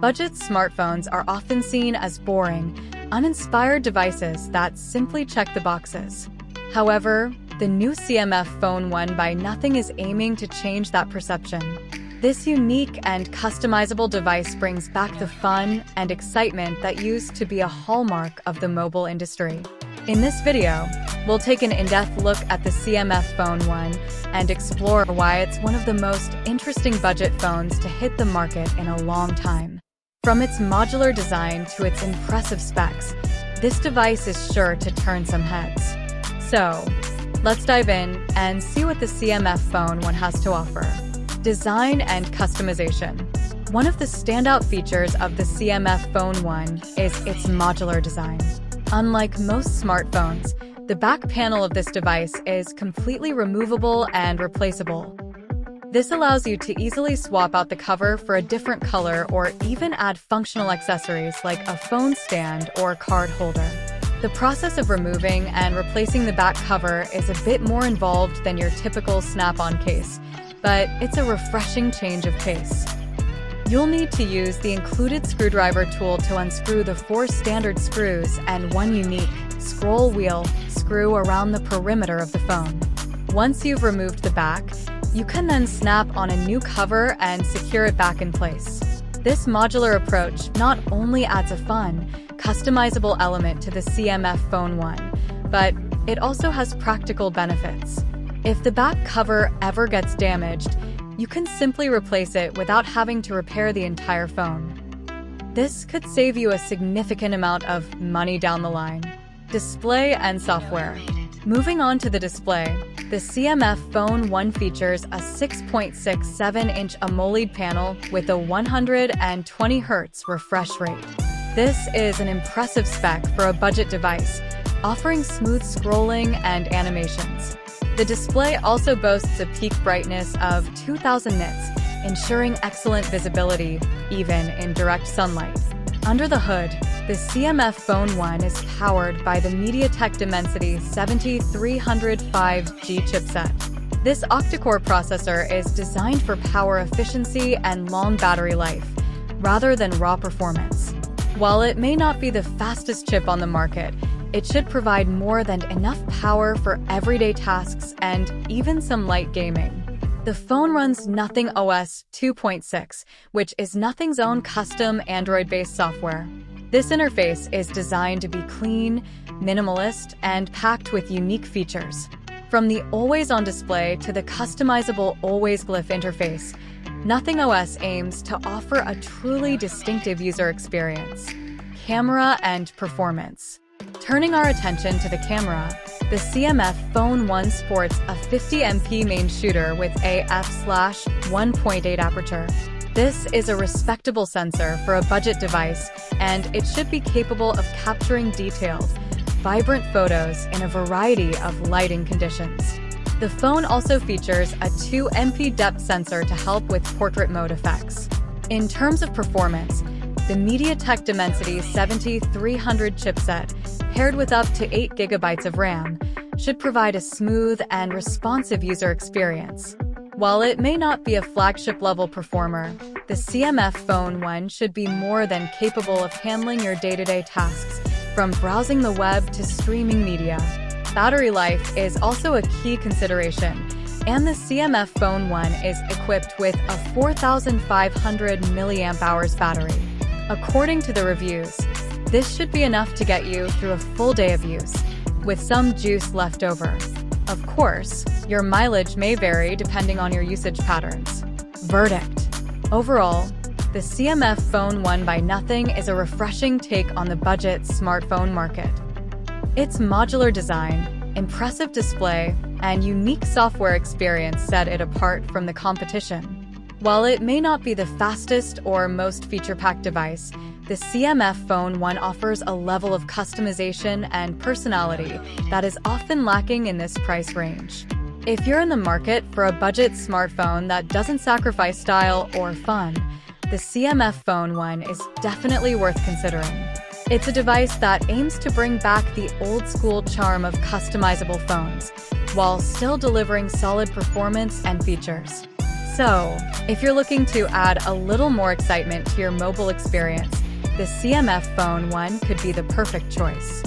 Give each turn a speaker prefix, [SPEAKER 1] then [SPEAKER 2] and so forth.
[SPEAKER 1] Budget smartphones are often seen as boring, uninspired devices that simply check the boxes. However, the new CMF Phone 1 by Nothing is aiming to change that perception. This unique and customizable device brings back the fun and excitement that used to be a hallmark of the mobile industry. In this video, we'll take an in-depth look at the CMF Phone 1 and explore why it's one of the most interesting budget phones to hit the market in a long time. From its modular design to its impressive specs, this device is sure to turn some heads. So, let's dive in and see what the CMF Phone 1 has to offer. Design and customization. One of the standout features of the CMF Phone 1 is its modular design. Unlike most smartphones, the back panel of this device is completely removable and replaceable. This allows you to easily swap out the cover for a different color or even add functional accessories like a phone stand or card holder. The process of removing and replacing the back cover is a bit more involved than your typical snap-on case, but it's a refreshing change of pace. You'll need to use the included screwdriver tool to unscrew the 4 standard screws and one unique scroll wheel screw around the perimeter of the phone. Once you've removed the back, you can then snap on a new cover and secure it back in place. This modular approach not only adds a fun, customizable element to the CMF Phone 1, but it also has practical benefits. If the back cover ever gets damaged, you can simply replace it without having to repair the entire phone. This could save you a significant amount of money down the line. Display and software. Moving on to the display, the CMF Phone 1 features a 6.67-inch AMOLED panel with a 120 Hz refresh rate. This is an impressive spec for a budget device, offering smooth scrolling and animations. The display also boasts a peak brightness of 2000 nits, ensuring excellent visibility, even in direct sunlight. Under the hood, the CMF Phone 1 is powered by the MediaTek Dimensity 7305G chipset. This octa-core processor is designed for power efficiency and long battery life, rather than raw performance. While it may not be the fastest chip on the market, it should provide more than enough power for everyday tasks and even some light gaming. The phone runs Nothing OS 2.6, which is Nothing's own custom Android-based software. This interface is designed to be clean, minimalist, and packed with unique features. From the always-on display to the customizable always glyph interface, Nothing OS aims to offer a truly distinctive user experience. Camera and performance. Turning our attention to the camera, the CMF Phone 1 sports a 50MP main shooter with a f/1.8 aperture. This is a respectable sensor for a budget device, and it should be capable of capturing detailed, vibrant photos in a variety of lighting conditions. The phone also features a 2MP depth sensor to help with portrait mode effects. In terms of performance, the MediaTek Dimensity 7300 chipset, paired with up to 8 GB of RAM, should provide a smooth and responsive user experience. While it may not be a flagship-level performer, the CMF Phone 1 should be more than capable of handling your day-to-day tasks, from browsing the web to streaming media. Battery life is also a key consideration, and the CMF Phone 1 is equipped with a 4500 mAh battery. According to the reviews, this should be enough to get you through a full day of use, with some juice left over. Of course, your mileage may vary depending on your usage patterns. Verdict. Overall, the CMF Phone 1 by Nothing is a refreshing take on the budget smartphone market. Its modular design, impressive display, and unique software experience set it apart from the competition. While it may not be the fastest or most feature-packed device, the CMF Phone 1 offers a level of customization and personality that is often lacking in this price range. If you're in the market for a budget smartphone that doesn't sacrifice style or fun, the CMF Phone 1 is definitely worth considering. It's a device that aims to bring back the old-school charm of customizable phones, while still delivering solid performance and features. So, if you're looking to add a little more excitement to your mobile experience, the CMF Phone 1 could be the perfect choice.